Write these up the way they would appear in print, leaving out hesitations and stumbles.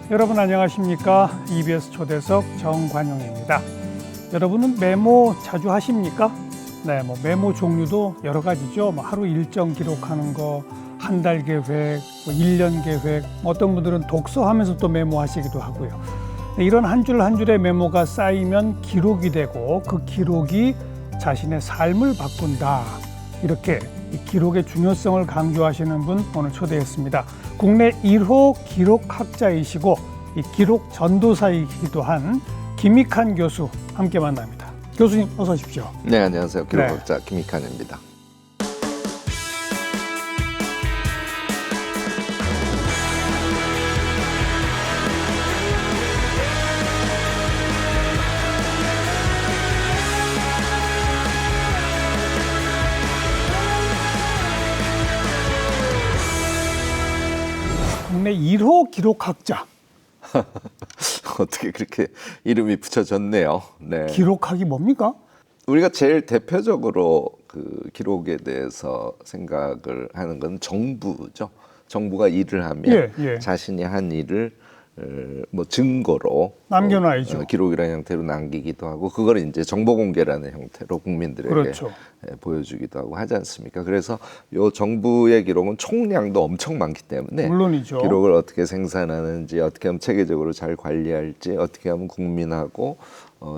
여러분 안녕하십니까? EBS 초대석 정관용입니다. 여러분은 메모 자주 하십니까? 네, 메모 종류도 여러 가지죠. 하루 일정 기록하는 거, 한 달 계획, 1년 계획, 어떤 분들은 독서하면서 또 메모하시기도 하고요. 이런 한 줄 한 줄의 메모가 쌓이면 기록이 되고 그 기록이 자신의 삶을 바꾼다. 이렇게 이 기록의 중요성을 강조하시는 분 오늘 초대했습니다. 국내 1호 기록학자이시고 이 기록 전도사이기도 한 김익환 교수 함께 만납니다. 교수님 어서 오십시오. 네, 안녕하세요. 기록학자 김익환입니다. 국내 1호 기록학자. 어떻게 그렇게 이름이 붙여졌네요. 네. 기록학이 뭡니까? 우리가 제일 대표적으로 그 기록에 대해서 생각을 하는 건 정부죠. 정부가 일을 하면 자신이 한 일을 증거로 남겨놔야죠. 기록이라는 형태로 남기기도 하고 그걸 이제 정보 공개라는 형태로 국민들에게 그렇죠. 보여주기도 하고 하지 않습니까? 그래서 요 정부의 기록은 총량도 엄청 많기 때문에 물론이죠. 기록을 어떻게 생산하는지, 어떻게 하면 체계적으로 잘 관리할지, 어떻게 하면 국민하고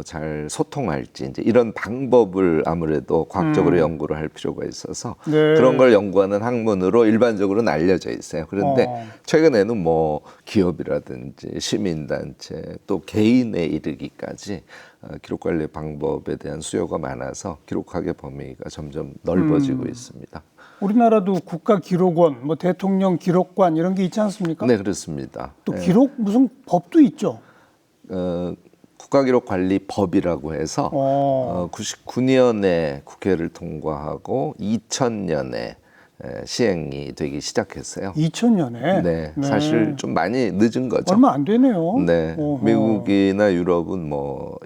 잘 소통할지 이제 이런 방법을 아무래도 과학적으로 연구를 할 필요가 있어서 그런 걸 연구하는 학문으로 일반적으로는 알려져 있어요. 그런데 최근에는 기업이라든지 시민단체 또 개인에 이르기까지 기록 관리 방법에 대한 수요가 많아서 기록학의 범위가 점점 넓어지고 있습니다. 우리나라도 국가기록원, 대통령 기록관 이런 게 있지 않습니까? 네, 그렇습니다. 또 기록 무슨 법도 있죠. 국가기록관리법이라고 해서 99년에 국회를 통과하고 2000년에 시행이 되기 시작했어요. 2000년에? 네, 사실 좀 많이 늦은 거죠. 얼마 안 되네요. 네, 미국이나 유럽은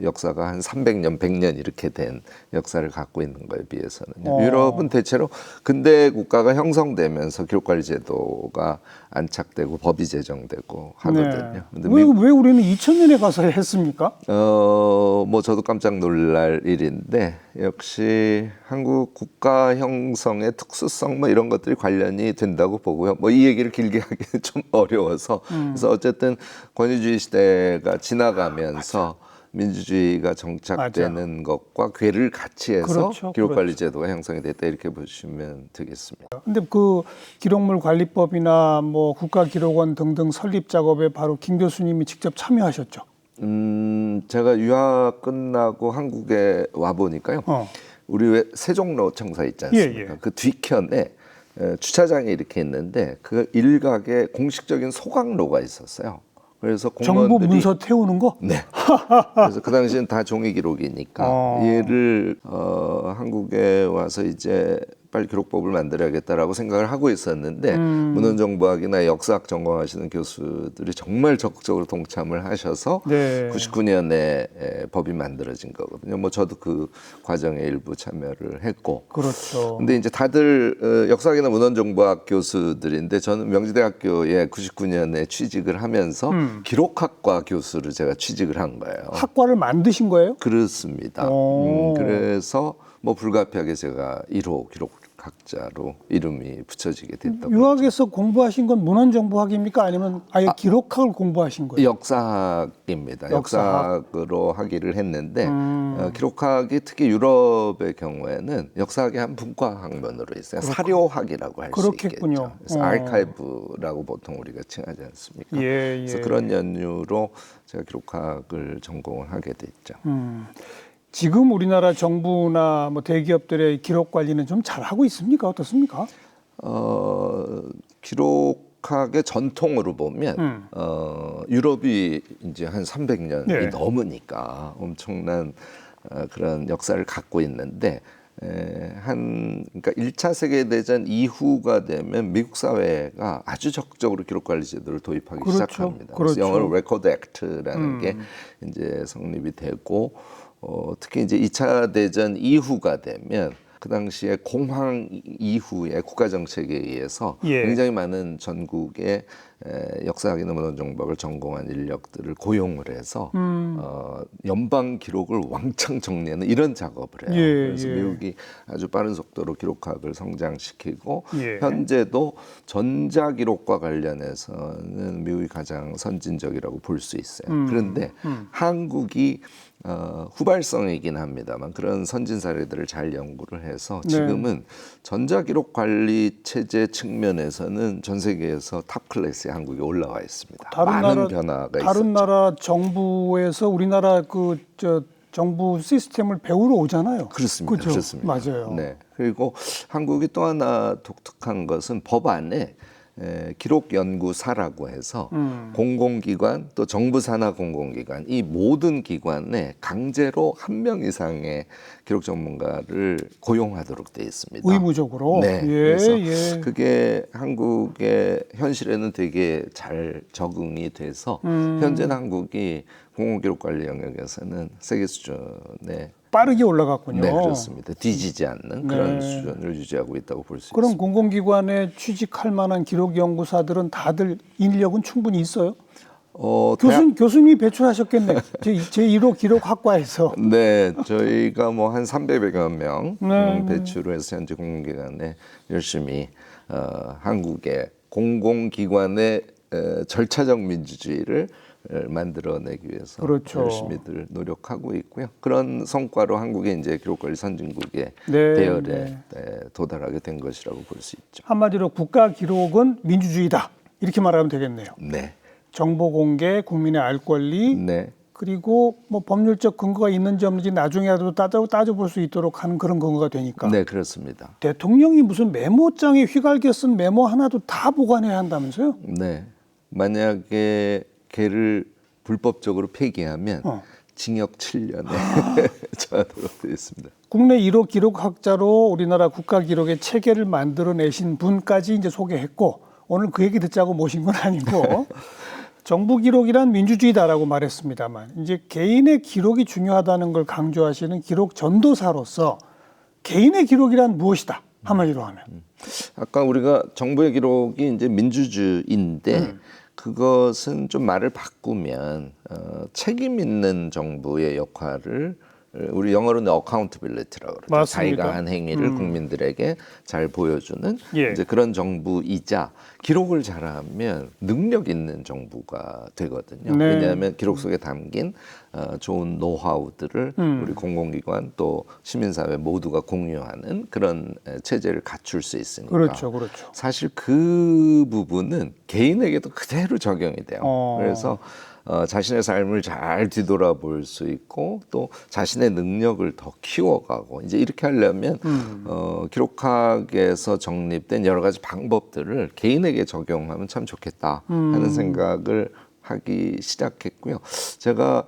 역사가 한 300년, 100년 이렇게 된 역사를 갖고 있는 거에 비해서는 유럽은 대체로 근대 국가가 형성되면서 기록관리 제도가 안착되고 법이 제정되고 하거든요. 근데 왜 우리는 2000년에 가서 했습니까? 저도 깜짝 놀랄 일인데 역시 한국 국가 형성의 특수성 이런 것들이 관련이 된다고 보고요. 이 얘기를 길게 하기는 좀 어려워서 그래서 어쨌든 권위주의 시대가 지나가면서 민주주의가 정착되는 것과 궤를 같이 해서 기록관리 제도가 형성이 됐다 이렇게 보시면 되겠습니다. 근데 그 기록물 관리법이나 국가기록원 등등 설립 작업에 바로 김 교수님이 직접 참여하셨죠? 제가 유학 끝나고 한국에 와 보니까요. 우리 왜 세종로청사 있지 않습니까? 그 뒤편에 주차장이 이렇게 있는데 그 일각에 공식적인 소각로가 있었어요. 그래서 공무원들이 정부 문서 태우는 거? 네. 그래서 그 당시엔 다 종이 기록이니까 얘를 한국에 와서 이제 빨리 기록법을 만들어야겠다라고 생각을 하고 있었는데 문헌정보학이나 역사학 전공하시는 교수들이 정말 적극적으로 동참을 하셔서 99년에 법이 만들어진 거거든요. 저도 그 과정에 일부 참여를 했고. 그렇죠. 근데 이제 다들 역사학이나 문헌정보학 교수들인데 저는 명지대학교에 99년에 취직을 하면서 기록학과 교수를 제가 취직을 한 거예요. 학과를 만드신 거예요? 그렇습니다. 그래서 불가피하게 제가 1호 기록학자로 이름이 붙여지게 됐다고. 유학에서 공부하신 건 문헌정보학입니까? 아니면 아예 기록학을 공부하신 거예요? 역사학입니다. 역사학으로 하기를 했는데 기록학이 특히 유럽의 경우에는 역사학의 한 분과 학문으로 있어요. 사료학이라고 할 수 있겠죠. 그래서 아카이브라고 보통 우리가 칭하지 않습니까? 그래서 그런 연유로 제가 기록학을 전공을 하게 됐죠. 지금 우리나라 정부나 대기업들의 기록 관리는 좀 잘하고 있습니까? 어떻습니까? 기록학의 전통으로 보면 유럽이 이제 한 300년이 넘으니까 엄청난 그런 역사를 갖고 있는데 그러니까 1차 세계대전 이후가 되면 미국 사회가 아주 적극적으로 기록관리 제도를 도입하기 시작합니다. 그래서 영어로 레코드 액트라는 게 이제 성립이 되고 특히 이제 2차 대전 이후가 되면 그 당시에 공황 이후의 국가 정책에 의해서 굉장히 많은 전국의 역사학이나 문헌정보학을 전공한 인력들을 고용을 해서 연방 기록을 왕창 정리하는 이런 작업을 해요. 예, 그래서 예. 미국이 아주 빠른 속도로 기록학을 성장시키고 예. 현재도 전자기록과 관련해서는 미국이 가장 선진적이라고 볼 수 있어요. 그런데 한국이 후발성이긴 합니다만 그런 선진 사례들을 잘 연구를 해서 지금은 전자기록 관리 체제 측면에서는 전 세계에서 탑 클래스에 한국이 올라와 있습니다. 많은 변화가 있었죠. 다른 나라 정부에서 우리나라 정부 시스템을 배우러 오잖아요. 그렇습니다. 그죠? 그렇습니다. 맞아요. 네. 그리고 한국이 또 하나 독특한 것은 법 안에 기록연구사라고 해서 공공기관 또 정부 산하 공공기관 이 모든 기관에 강제로 한 명 이상의 기록 전문가를 고용하도록 돼 있습니다. 의무적으로. 네. 예, 그래서 예. 그게 한국의 현실에는 되게 잘 적응이 돼서 현재는 한국이 공공기록 관리 영역에서는 세계 수준의 빠르게 올라갔군요. 네, 그렇습니다. 뒤지지 않는 그런 네. 수준을 유지하고 있다고 볼 수 그럼 있습니다. 공공기관에 취직할 만한 기록 연구사들은 다들 인력은 충분히 있어요? 교수님이 배출하셨겠네. 제1호 기록학과에서. 네, 저희가 뭐 한 300여 명 배출을 해서 현재 공공기관에 열심히 한국의 공공기관의 절차적 민주주의를 만들어내기 위해서 그렇죠. 열심히들 노력하고 있고요. 그런 성과로 한국의 이제 기록관리 선진국의 네, 대열에 도달하게 된 것이라고 볼 수 있죠. 한마디로 국가 기록은 민주주의다. 이렇게 말하면 되겠네요. 네, 정보 공개, 국민의 알 권리, 네, 그리고 뭐 법률적 근거가 있는지 없는지 나중에라도 따져볼 수 있도록 하는 그런 근거가 되니까. 네, 그렇습니다. 대통령이 무슨 메모장에 휘갈겨 쓴 메모 하나도 다 보관해야 한다면서요? 네, 만약에 걔를 불법적으로 폐기하면 징역 7년에 처하도록 되어 있습니다. 국내 1호 기록학자로 우리나라 국가기록의 체계를 만들어내신 분까지 이제 소개했고 오늘 그 얘기 듣자고 모신 건 아니고 정부 기록이란 민주주의다라고 말했습니다만 이제 개인의 기록이 중요하다는 걸 강조하시는 기록 전도사로서 개인의 기록이란 무엇이다 한마디로 하면 아까 우리가 정부의 기록이 이제 민주주의인데 그것은 좀 말을 바꾸면 책임 있는 정부의 역할을 우리 영어로는 accountability라고 그러죠. 맞습니다. 자기가 한 행위를 국민들에게 잘 보여주는 예. 이제 그런 정부이자 기록을 잘하면 능력 있는 정부가 되거든요. 네. 왜냐하면 기록 속에 담긴 좋은 노하우들을 우리 공공기관 또 시민사회 모두가 공유하는 그런 체제를 갖출 수 있으니까. 그렇죠, 그렇죠. 사실 그 부분은 개인에게도 그대로 적용이 돼요. 그래서 자신의 삶을 잘 뒤돌아볼 수 있고 또 자신의 능력을 더 키워가고 이제 이렇게 하려면 기록학에서 정립된 여러 가지 방법들을 개인에게 적용하면 참 좋겠다 하는 생각을 하기 시작했고요. 제가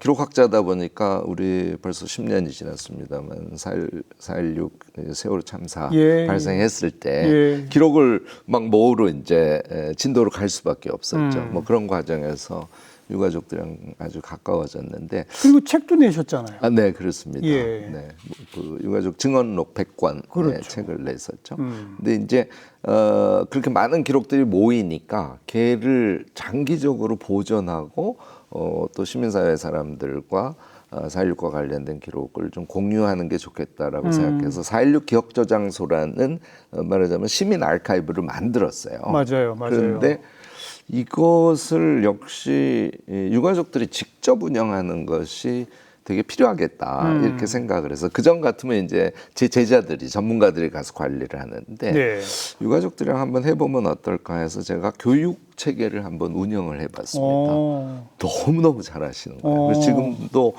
기록학자다 보니까 우리 벌써 10년이 지났습니다만 4.16 세월호 참사 발생했을 때 기록을 막 모으러 이제 진도로 갈 수밖에 없었죠. 뭐 그런 과정에서 유가족들이랑 아주 가까워졌는데 그리고 책도 내셨잖아요. 네, 그렇습니다. 예. 네, 그 유가족 증언록 100권 그렇죠. 책을 냈었죠. 근데 이제 그렇게 많은 기록들이 모이니까 걔를 장기적으로 보존하고 또 시민사회 사람들과 4.16과 관련된 기록을 좀 공유하는 게 좋겠다라고 생각해서 4.16 기억저장소라는 말하자면 시민 아카이브를 만들었어요. 맞아요. 그런데 이것을 역시 유가족들이 직접 운영하는 것이 되게 필요하겠다 이렇게 생각을 해서 그전 같으면 이제 제 제자들이 전문가들이 가서 관리를 하는데 유가족들이랑 한번 해보면 어떨까 해서 제가 교육 체계를 한번 운영을 해봤습니다. 너무너무 잘하시는 거예요. 그래서 지금도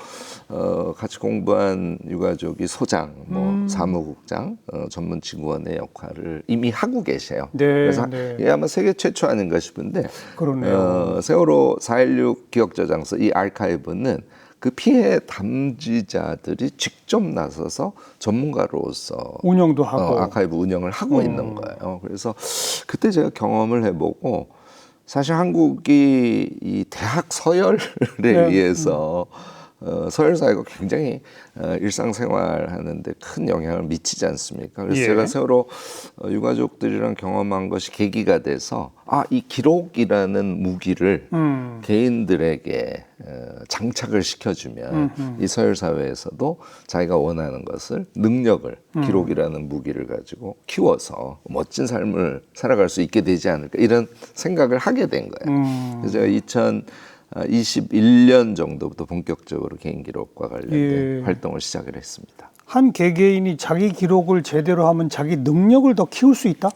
같이 공부한 유가족이 소장, 뭐 사무국장, 전문직원의 역할을 이미 하고 계세요. 그래서 이게 아마 세계 최초 아닌가 싶은데 세월호 4.16 기억저장소 이 아카이브는 그 피해 담지자들이 직접 나서서 전문가로서 운영도 하고 아카이브 운영을 하고 있는 거예요. 그래서 그때 제가 경험을 해보고 사실 한국이 이 대학 서열에 의해서 서열사회가 굉장히 일상생활하는데 큰 영향을 미치지 않습니까? 그래서 예. 제가 새로 유가족들이랑 경험한 것이 계기가 돼서 이 기록이라는 무기를 개인들에게 장착을 시켜주면 이 서열사회에서도 자기가 원하는 것을 능력을 기록이라는 무기를 가지고 키워서 멋진 삶을 살아갈 수 있게 되지 않을까 이런 생각을 하게 된 거예요. 그래서 제가 2021년 정도부터 본격적으로 개인 기록과 관련된 활동을 시작을 했습니다. 한 개개인이 자기 기록을 제대로 하면 자기 능력을 더 키울 수 있다?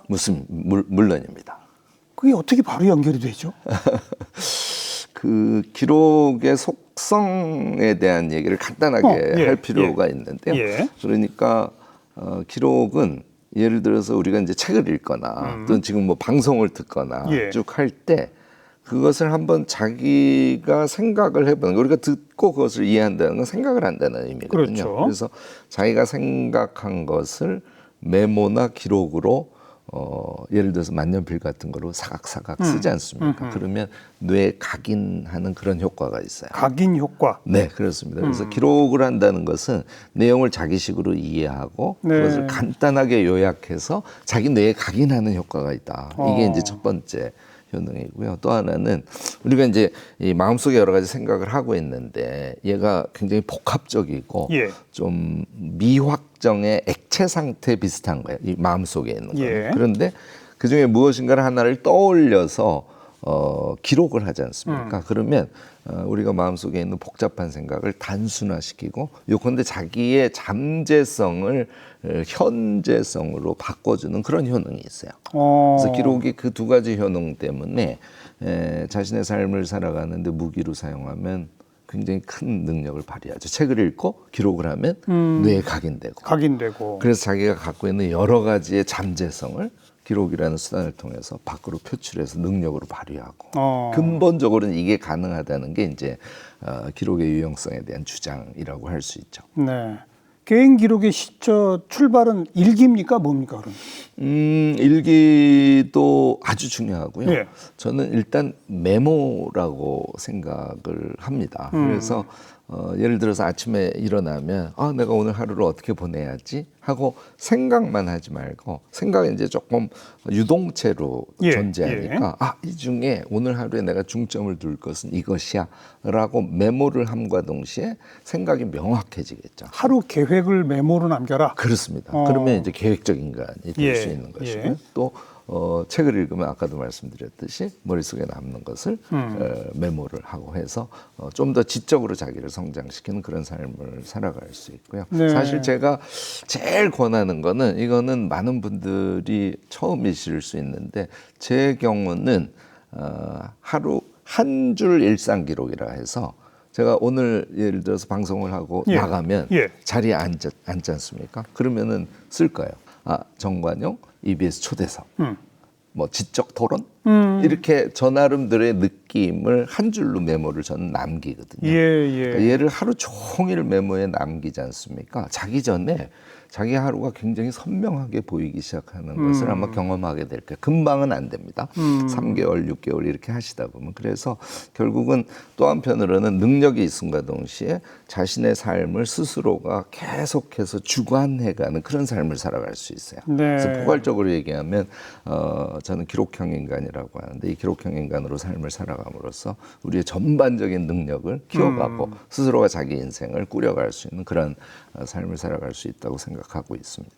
물론입니다. 그게 어떻게 바로 연결이 되죠? 그 기록의 속성에 대한 얘기를 간단하게 할 필요가 있는데요. 그러니까 기록은 예를 들어서 우리가 이제 책을 읽거나 또는 지금 뭐 방송을 듣거나 쭉 할 때 그것을 한번 자기가 생각을 해보는 거, 우리가 듣고 그것을 이해한다는 건 생각을 한다는 의미거든요. 그렇죠. 그래서 자기가 생각한 것을 메모나 기록으로 예를 들어서 만년필 같은 거로 사각사각 쓰지 않습니까? 그러면 뇌에 각인하는 그런 효과가 있어요. 각인 효과. 네, 그렇습니다. 그래서 기록을 한다는 것은 내용을 자기식으로 이해하고 그것을 간단하게 요약해서 자기 뇌에 각인하는 효과가 있다. 이게 이제 첫 번째 효능이고요. 또 하나는 우리가 이제 이 마음속에 여러 가지 생각을 하고 있는데 얘가 굉장히 복합적이고 좀 미확정의 액체 상태 비슷한 거예요. 이 마음속에 있는 거예요. 그런데 그중에 무엇인가를 하나를 떠올려서 기록을 하지 않습니까? 그러면 우리가 마음속에 있는 복잡한 생각을 단순화시키고 요컨대 자기의 잠재성을 현재성으로 바꿔주는 그런 효능이 있어요. 그래서 기록이 그 두 가지 효능 때문에 자신의 삶을 살아가는데 무기로 사용하면 굉장히 큰 능력을 발휘하죠. 책을 읽고 기록을 하면 뇌에 각인되고 그래서 자기가 갖고 있는 여러 가지의 잠재성을 기록이라는 수단을 통해서 밖으로 표출해서 능력으로 발휘하고 근본적으로는 이게 가능하다는 게 이제 기록의 유용성에 대한 주장이라고 할 수 있죠. 네. 개인 기록의 출발은 일기입니까? 뭡니까? 그럼? 일기도 아주 중요하고요. 저는 일단 메모라고 생각을 합니다. 그래서 예를 들어서 아침에 일어나면 내가 오늘 하루를 어떻게 보내야지 하고 생각만 하지 말고 생각이 이제 조금 유동체로 존재하니까 이 중에 오늘 하루에 내가 중점을 둘 것은 이것이야 라고 메모를 함과 동시에 생각이 명확해지겠죠. 하루 계획을 메모로 남겨라? 그렇습니다. 그러면 이제 계획적 인간이 될 수 있는 것이고요. 또 책을 읽으면 아까도 말씀드렸듯이 머릿속에 남는 것을 메모를 하고 해서 좀 더 지적으로 자기를 성장시키는 그런 삶을 살아갈 수 있고요. 사실 제가 제일 권하는 거는 이거는 많은 분들이 처음이실 수 있는데 제 경우는 하루 한 줄 일상 기록이라 해서 제가 오늘 예를 들어서 방송을 하고 나가면 자리에 앉지 않습니까? 그러면은 쓸 거예요. 정관용 EBS 초대석, 뭐 지적 토론 이렇게 저 나름대로의 느낌을 한 줄로 메모를 저는 남기거든요. 그러니까 얘를 하루 종일 메모에 남기지 않습니까? 자기 전에 자기 하루가 굉장히 선명하게 보이기 시작하는 것을 아마 경험하게 될 거예요. 금방은 안 됩니다. 3개월, 6개월 이렇게 하시다 보면. 그래서 결국은 또 한편으로는 능력이 있음과 동시에 자신의 삶을 스스로가 계속해서 주관해가는 그런 삶을 살아갈 수 있어요. 그래서 포괄적으로 얘기하면 저는 기록형 인간이라고 하는데 이 기록형 인간으로 삶을 살아감으로써 우리의 전반적인 능력을 키워가고 스스로가 자기 인생을 꾸려갈 수 있는 그런 삶을 살아갈 수 있다고 생각하고 있습니다.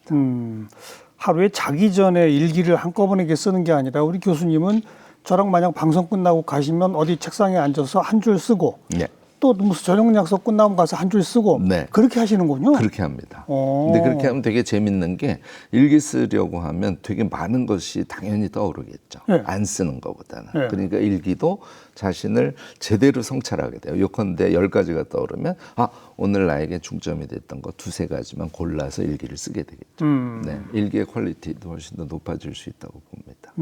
하루에 자기 전에 일기를 한꺼번에 이렇게 쓰는 게 아니라 우리 교수님은 저랑 만약 방송 끝나고 가시면 어디 책상에 앉아서 한 줄 쓰고 또 무슨 저녁 약속 끝나면 가서 한 줄 쓰고 그렇게 하시는군요. 그렇게 합니다. 근데 그렇게 하면 되게 재밌는 게 일기 쓰려고 하면 되게 많은 것이 당연히 떠오르겠죠. 안 쓰는 것보다는. 그러니까 일기도 자신을 제대로 성찰하게 돼요. 요컨대 10가지가 떠오르면 오늘 나에게 중점이 됐던 거 2-3가지만 골라서 일기를 쓰게 되겠죠. 일기의 퀄리티도 훨씬 더 높아질 수 있다고 봅니다.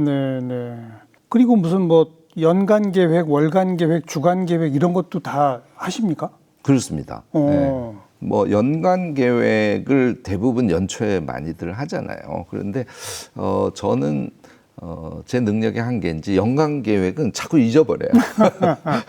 그리고 무슨 뭐 연간 계획, 월간 계획, 주간 계획 이런 것도 다 하십니까? 그렇습니다. 뭐 연간 계획을 대부분 연초에 많이들 하잖아요. 그런데 저는 제 능력의 한계인지 연간 계획은 자꾸 잊어버려요.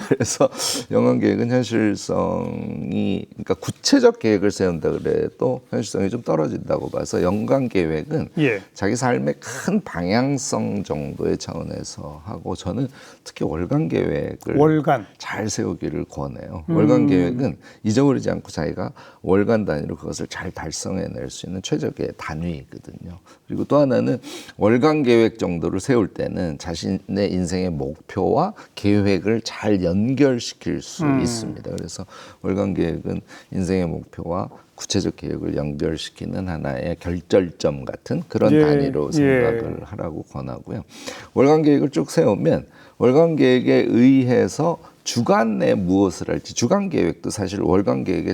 그래서 연간 계획은 현실성이, 그러니까 구체적 계획을 세운다 그래도 현실성이 좀 떨어진다고 봐서 연간 계획은 예. 자기 삶의 큰 방향성 정도의 차원에서 하고, 저는 특히 월간 계획을 잘 세우기를 권해요. 월간 계획은 잊어버리지 않고 자기가 월간 단위로 그것을 잘 달성해낼 수 있는 최적의 단위이거든요. 그리고 또 하나는 월간 계획 정도를 세울 때는 자신의 인생의 목표와 계획을 잘 연결시킬 수 있습니다. 그래서 월간 계획은 인생의 목표와 구체적 계획을 연결시키는 하나의 결절점 같은 그런 예, 단위로 생각을 하라고 권하고요. 월간 계획을 쭉 세우면 월간 계획에 의해서 주간 내 무엇을 할지, 주간 계획도 사실 월간 계획에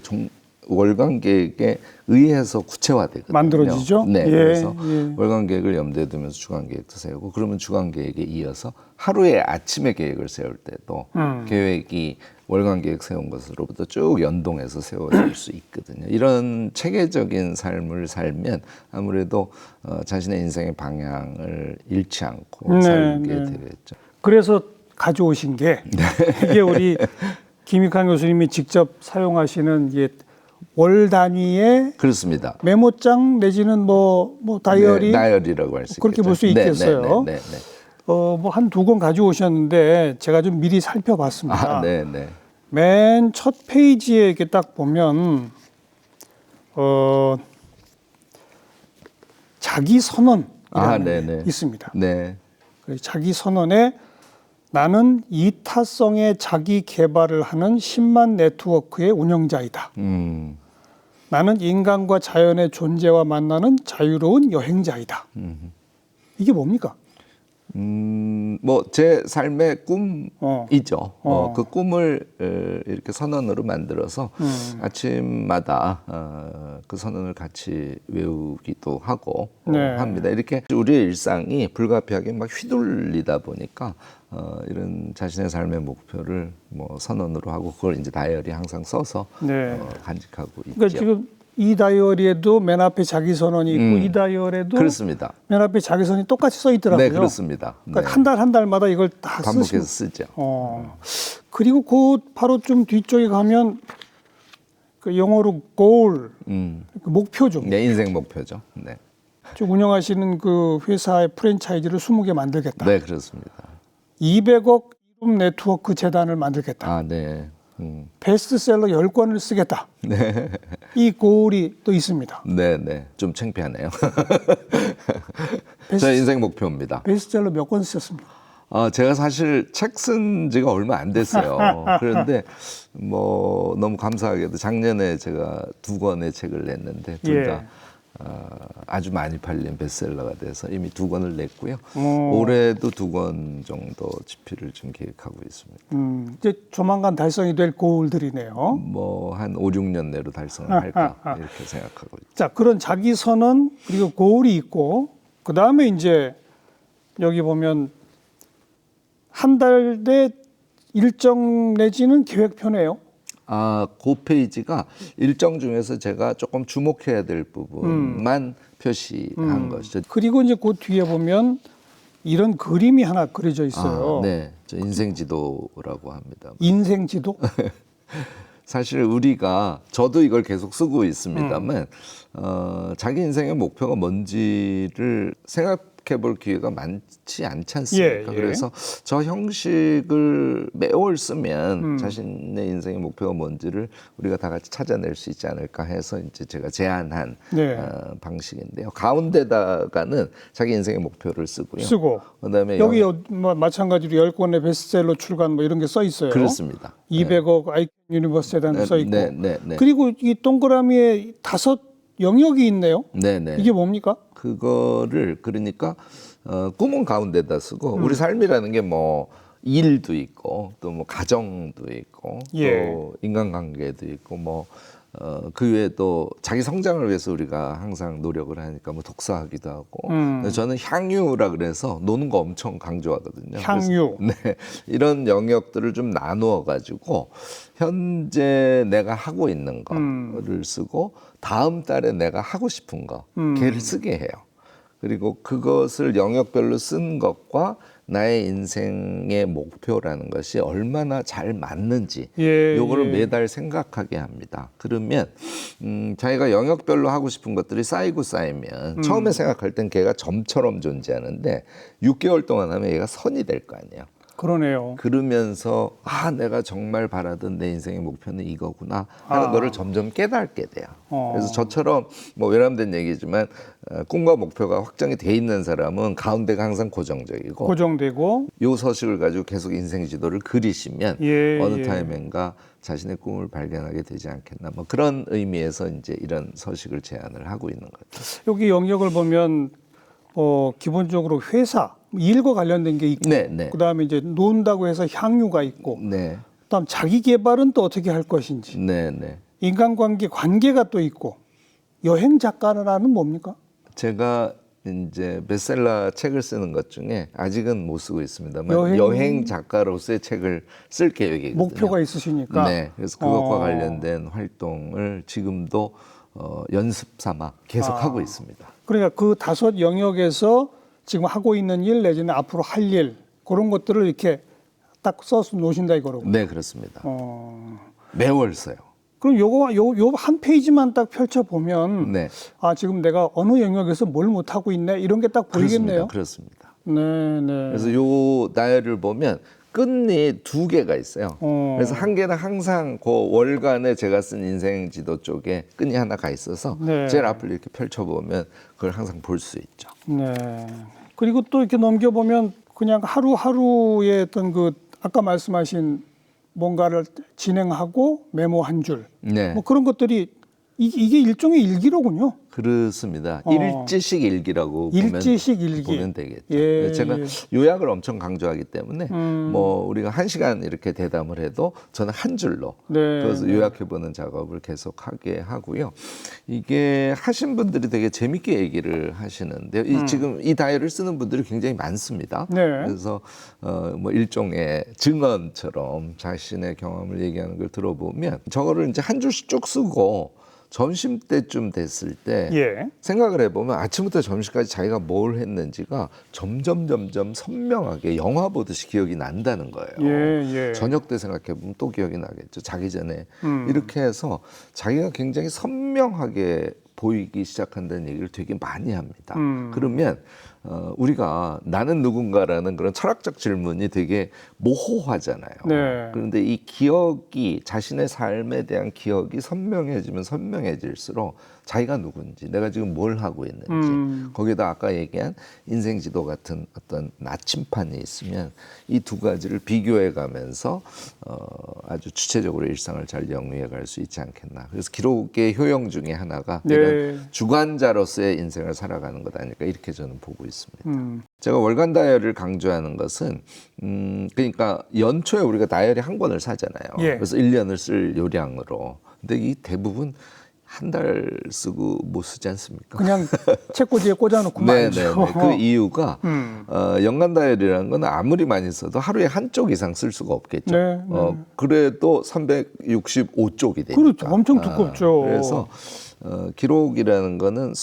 의해서 구체화되거든요. 만들어지죠. 네, 예, 그래서 예. 월간 계획을 염두에 두면서 주간 계획도 세우고, 그러면 주간 계획에 이어서 하루의 아침에 계획을 세울 때도 계획이 월간 계획 세운 것으로부터 쭉 연동해서 세워질 수 있거든요. 이런 체계적인 삶을 살면 아무래도 자신의 인생의 방향을 잃지 않고 살게 되겠죠. 그래서 가져오신 게 이게 우리 김익환 교수님이 직접 사용하시는 이게 월 단위의 그렇습니다. 메모장 내지는 뭐 다이어리, 다이어리라고 할 수 있겠죠. 그렇게 볼 수 있겠어요. 네. 뭐 한 2권 가져오셨는데 제가 좀 미리 살펴봤습니다. 네. 맨 첫 페이지에 이렇게 딱 보면 자기 선언이라는 게 있습니다. 네. 자기 선언에 나는 이타성의 자기 개발을 하는 10만 네트워크의 운영자이다. 나는 인간과 자연의 존재와 만나는 자유로운 여행자이다. 이게 뭡니까? 뭐 제 삶의 꿈이죠. 그 꿈을 이렇게 선언으로 만들어서 아침마다 그 선언을 같이 외우기도 하고 합니다. 이렇게 우리의 일상이 불가피하게 막 휘둘리다 보니까 이런 자신의 삶의 목표를 뭐 선언으로 하고 그걸 이제 다이어리에 항상 써서 간직하고 있죠. 그러니까 지금 이 다이어리에도 맨 앞에 자기 선언이 있고 이 다이어리에도 그렇습니다. 맨 앞에 자기 선언이 똑같이 써 있더라고요. 네, 그렇습니다. 그러니까 한 달마다 이걸 다 반복해서 쓰죠. 그리고 그 바로 좀 뒤쪽에 가면 그 영어로 goal, 그 목표죠. 네, 인생 목표죠. 네. 쭉 운영하시는 그 회사의 프랜차이즈를 20개 만들겠다. 네, 그렇습니다. 200억 이룸 네트워크 재단을 만들겠다. 네. 베스트셀러 10권을 쓰겠다. 네. 이 고울이 또 있습니다. 네. 좀 창피하네요. 제 인생 목표입니다. 베스트셀러 몇 권 쓰셨습니까? 제가 사실 책 쓴 지가 얼마 안 됐어요. 그런데 뭐 너무 감사하게도 작년에 제가 2권의 책을 냈는데 둘 다 아주 많이 팔린 베스트셀러가 돼서 이미 2권을 냈고요. 올해도 2권 정도 집필을 좀 계획하고 있습니다. 이제 조만간 달성이 될 고울들이네요. 뭐 한 5, 6년 내로 달성을 할까 이렇게 생각하고 있죠. 자, 그런 자기 선언 그리고 고울이 있고 그 다음에 이제 여기 보면 한 달의 일정 내지는 계획표네요. 그 페이지가 일정 중에서 제가 조금 주목해야 될 부분만 표시한 것이죠. 그리고 이제 그 뒤에 보면 이런 그림이 하나 그려져 있어요. 네, 저 인생지도라고 합니다. 인생지도? 사실 저도 이걸 계속 쓰고 있습니다만 자기 인생의 목표가 뭔지를 생각해볼 기회가 많지 않지 않습니까? 그래서 저 형식을 매월 쓰면 자신의 인생의 목표가 뭔지를 우리가 다 같이 찾아낼 수 있지 않을까 해서 이제 제가 제안한 방식인데요. 가운데다가는 자기 인생의 목표를 쓰고요. 그다음에 여기 마찬가지로 10권의 베스트셀러 출간 뭐 이런 게 써 있어요. 그렇습니다. 200억 아이콘 유니버스 재단 써 있고. 네. 그리고 이 동그라미에 5 영역이 있네요. 네네. 이게 뭡니까? 그거를 그러니까 꿈은 가운데다 쓰고 우리 삶이라는 게 뭐 일도 있고 또 뭐 가정도 있고 또 인간관계도 있고 뭐 그 외에 또 자기 성장을 위해서 우리가 항상 노력을 하니까 뭐 독서하기도 하고 저는 향유라 그래서 노는 거 엄청 강조하거든요. 향유. 네, 이런 영역들을 좀 나누어 가지고 현재 내가 하고 있는 거를 쓰고 다음 달에 내가 하고 싶은 거 걔를 쓰게 해요. 그리고 그것을 영역별로 쓴 것과 나의 인생의 목표라는 것이 얼마나 잘 맞는지 요거를 매달 생각하게 합니다. 그러면 자기가 영역별로 하고 싶은 것들이 쌓이고 쌓이면 처음에 생각할 땐 걔가 점처럼 존재하는데 6개월 동안 하면 얘가 선이 될 거 아니에요. 그러네요. 그러면서 내가 정말 바라던 내 인생의 목표는 이거구나 하는 거를 점점 깨닫게 돼요. 그래서 저처럼 뭐 외람된 얘기지만 꿈과 목표가 확정이 돼 있는 사람은 가운데가 항상 고정적이고 고정되고 요 서식을 가지고 계속 인생 지도를 그리시면 어느 타임인가 자신의 꿈을 발견하게 되지 않겠나 뭐 그런 의미에서 이제 이런 서식을 제안을 하고 있는 거죠. 여기 영역을 보면 기본적으로 회사 일과 관련된 게 있고, 그다음에 이제 논다고 해서 향유가 있고, 그다음 자기 개발은 또 어떻게 할 것인지, 인간관계 관계가 또 있고, 여행 작가라는 뭡니까? 제가 이제 베스트셀러 책을 쓰는 것 중에 아직은 못 쓰고 있습니다만 여행 작가로서의 책을 쓸 계획이거든요. 목표가 있으시니까. 그래서 그것과 관련된 활동을 지금도 연습 삼아 계속 하고 있습니다. 그러니까 그 5 영역에서 지금 하고 있는 일 내지는 앞으로 할 일 그런 것들을 이렇게 딱 써서 놓으신다 이거라고. 네, 그렇습니다. 매월 써요. 그럼 요 한 페이지만 딱 펼쳐 보면 지금 내가 어느 영역에서 뭘 못 하고 있네 이런 게 딱 보이겠네요. 그렇습니다. 네. 그래서 요 다이어리를 보면 끝이 2개가 있어요. 그래서 한 개는 항상 그 월간에 제가 쓴 인생 지도 쪽에 끈이 하나 가 있어서 제일 앞을 이렇게 펼쳐보면 그걸 항상 볼 수 있죠. 그리고 또 이렇게 넘겨보면 그냥 하루하루의 어떤 그 아까 말씀하신 뭔가를 진행하고 메모 한 줄. 뭐 그런 것들이 이게 일종의 일기로군요. 그렇습니다. 일지식 일기라고 보면 되겠죠. 제가 요약을 엄청 강조하기 때문에 뭐 우리가 1시간 이렇게 대담을 해도 저는 한 줄로 그래서 요약해보는 작업을 계속하게 하고요. 이게 하신 분들이 되게 재밌게 얘기를 하시는데요. 지금 이 다이어리를 쓰는 분들이 굉장히 많습니다. 그래서 뭐 일종의 증언처럼 자신의 경험을 얘기하는 걸 들어보면 저거를 이제 한 줄씩 쭉 쓰고 점심 때쯤 됐을 때 생각을 해보면 아침부터 점심까지 자기가 뭘 했는지가 점점 선명하게 영화 보듯이 기억이 난다는 거예요. 저녁 때 생각해보면 또 기억이 나겠죠. 자기 전에. 이렇게 해서 자기가 굉장히 선명하게 보이기 시작한다는 얘기를 되게 많이 합니다. 그러면 우리가 나는 누군가라는 그런 철학적 질문이 되게 모호하잖아요. 그런데 이 기억이 자신의 삶에 대한 기억이 선명해지면 선명해질수록 자기가 누군지 내가 지금 뭘 하고 있는지 거기다 아까 얘기한 인생지도 같은 어떤 나침판이 있으면 이 2가지를 비교해 가면서 아주 주체적으로 일상을 잘 영위해 갈 수 있지 않겠나. 그래서 기록의 효용 중에 하나가 이런 주관자로서의 인생을 살아가는 것 아닐까 이렇게 저는 보고 있습니다. 제가 월간 다이어리를 강조하는 것은 그러니까 연초에 우리가 다이어리 한 권을 사잖아요. 그래서 1년을 쓸 요량으로. 근데 이 대부분 한 달 쓰고 못 쓰지 않습니까? 그냥 책꽂이에 꽂아놓고 말이죠. 그 이유가 연간 다이어리라는 건 아무리 많이 써도 하루에 한 쪽 이상 쓸 수가 없겠죠. 그래도 365쪽이 되니까. 그렇죠. 엄청 두껍죠. 그래서 기록이라는 거는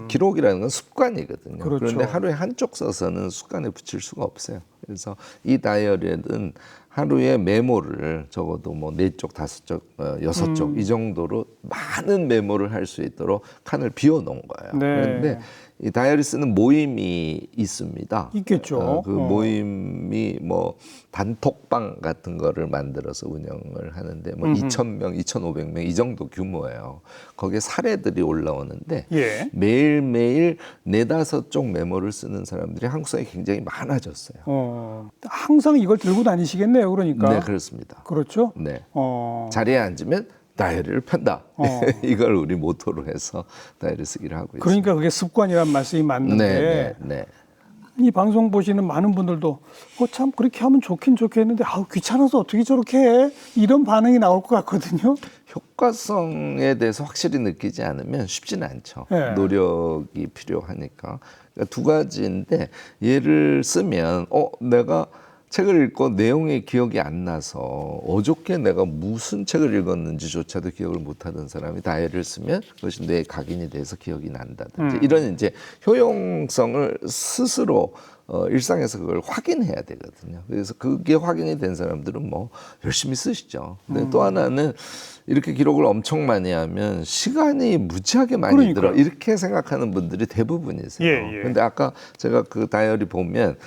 기록이라는 건 습관이거든요. 그런데 하루에 한 쪽 써서는 습관에 붙일 수가 없어요. 그래서 이 다이어리는 하루에 메모를 적어도 뭐 4쪽, 5쪽, 6쪽 이 정도로 많은 메모를 할 수 있도록 칸을 비워놓은 거예요. 그런데 이 다이어리 쓰는 모임이 있습니다. 있겠죠. 그 모임이 뭐 단톡방 같은 거를 만들어서 운영을 하는데 뭐 2,000명, 2,500명 이 정도 규모예요. 거기에 사례들이 올라오는데 매일매일 4-5쪽 메모를 쓰는 사람들이 한국 사회에 굉장히 많아졌어요. 항상 이걸 들고 다니시겠네요. 그러니까. 네, 그렇습니다. 그렇죠? 자리에 앉으면 다이어리를 편다. 이걸 우리 모토로 해서 다이어리 쓰기를 하고 있습니다. 그러니까 그게 습관이란 말씀이 맞는데 이 방송 보시는 많은 분들도 참 그렇게 하면 좋긴 좋겠는데 귀찮아서 어떻게 저렇게 해? 이런 반응이 나올 것 같거든요. 효과성에 대해서 확실히 느끼지 않으면 쉽지는 않죠. 노력이 필요하니까. 그러니까 2가지인데 얘를 쓰면 내가 책을 읽고 내용이 기억이 안 나서 어저께 내가 무슨 책을 읽었는지조차도 기억을 못하던 사람이 다이어리를 쓰면 그것이 뇌에 각인이 돼서 기억이 난다든지 이런 이제 효용성을 스스로 일상에서 그걸 확인해야 되거든요. 그래서 그게 확인이 된 사람들은 뭐 열심히 쓰시죠. 근데 또 하나는 이렇게 기록을 엄청 많이 하면 시간이 무지하게 많이 들어 이렇게 생각하는 분들이 대부분이세요. 근데 아까 제가 그 다이어리 보면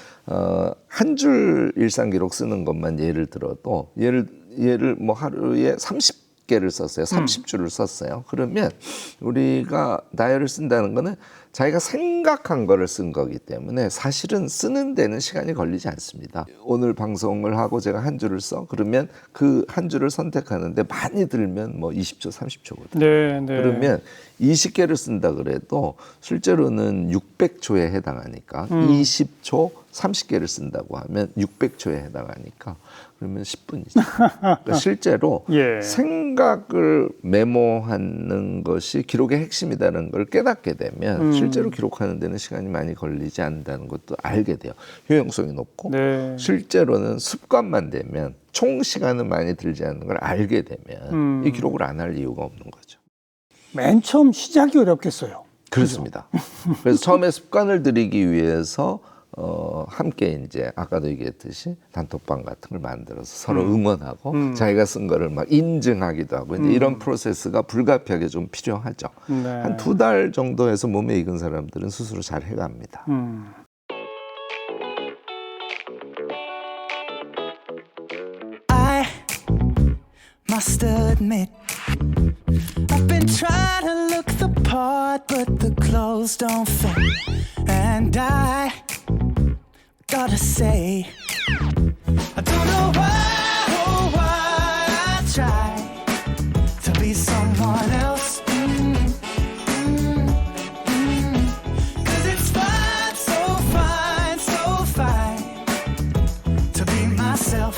한 줄 일상 기록 쓰는 것만 예를 들어도 예를 뭐 하루에 30개를 썼어요. 30줄을 썼어요. 그러면 우리가 다이어리를 쓴다는 거는 자기가 생각한 거를 쓴 거기 때문에 사실은 쓰는 데는 시간이 걸리지 않습니다. 오늘 방송을 하고 제가 한 줄을 써. 그러면 그 한 줄을 선택하는데 많이 들면 뭐 20초, 30초거든요. 네. 그러면 20개를 쓴다 그래도 실제로는 600초에 해당하니까 20초 30개를 쓴다고 하면 600초에 해당하니까 그러면 10분이죠. 그러니까 실제로 생각을 메모하는 것이 기록의 핵심이라는 걸 깨닫게 되면 실제로 기록하는 데는 시간이 많이 걸리지 않는다는 것도 알게 돼요. 효용성이 높고 실제로는 습관만 되면 총 시간은 많이 들지 않는 걸 알게 되면 이 기록을 안 할 이유가 없는 거죠. 맨 처음 시작이 어렵겠어요. 그렇습니다. 그래서 처음에 습관을 들이기 위해서 함께 이제 아까도 얘기했듯이 단톡방 같은 걸 만들어서 서로 응원하고 자기가 쓴 거를 막 인증하기도 하고 이제 이런 프로세스가 불가피하게 좀 필요하죠. 한 2달 정도 해서 몸에 익은 사람들은 스스로 잘 해갑니다. I must admit I've been trying to look the part but the clothes don't fit and I gotta say I don't know why, oh why I try to be someone else. Cause it's fine, so fine, so fine to be myself.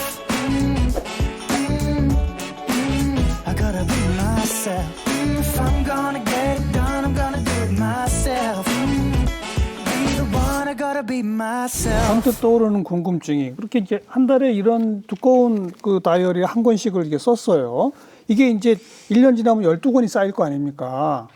I gotta be myself. If I'm gonna get it done, I'm gonna do it myself. Be the one, I gotta be myself. 선뜻 떠오르는 궁금증이 그렇게 이제 한 달에 이런 두꺼운 그 다이어리 한 권씩을 이렇게 썼어요. 이게 이제 1년 지나면 12권이 쌓일 거 아닙니까?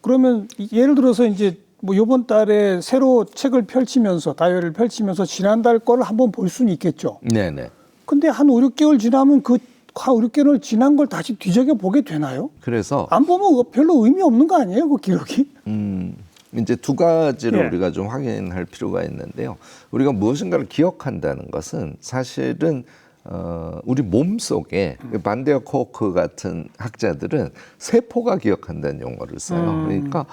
그러면 예를 들어서 이제 뭐 요번 달에 새로 책을 펼치면서 다이어리를 펼치면서 지난달 거를 한번 볼 수는 있겠죠. 네네. 근데 한 5, 6개월 지나면 그 5, 6개월 지난 걸 다시 뒤적여 보게 되나요? 그래서 안 보면 별로 의미 없는 거 아니에요, 그 기록이? 이제 두 가지를 우리가 좀 확인할 필요가 있는데요. 우리가 무엇인가를 기억한다는 것은 사실은 우리 몸 속에 반데어 코크 같은 학자들은 세포가 기억한다는 용어를 써요. 그러니까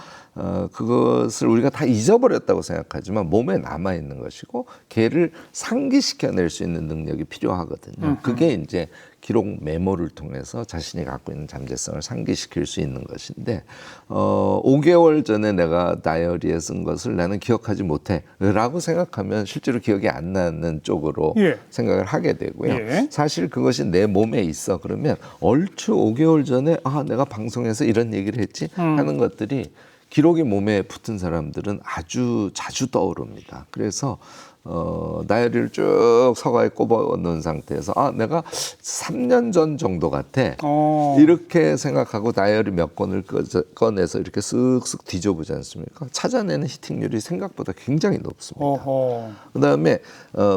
그것을 우리가 다 잊어버렸다고 생각하지만 몸에 남아 있는 것이고 걔를 상기시켜낼 수 있는 능력이 필요하거든요. 그게 이제 기록 메모를 통해서 자신이 갖고 있는 잠재성을 상기시킬 수 있는 것인데 5개월 전에 내가 다이어리에 쓴 것을 나는 기억하지 못해 라고 생각하면 실제로 기억이 안 나는 쪽으로 생각을 하게 되고요. 사실 그것이 내 몸에 있어. 그러면 얼추 5개월 전에 내가 방송에서 이런 얘기를 했지 하는 것들이 기록이 몸에 붙은 사람들은 아주 자주 떠오릅니다. 그래서 다이어리를 쭉 서가에 꼽아 놓은 상태에서 내가 3년 전 정도 같아 이렇게 생각하고 다이어리 몇 권을 꺼내서 이렇게 쓱쓱 뒤져보지 않습니까? 찾아내는 히팅률이 생각보다 굉장히 높습니다. 그다음에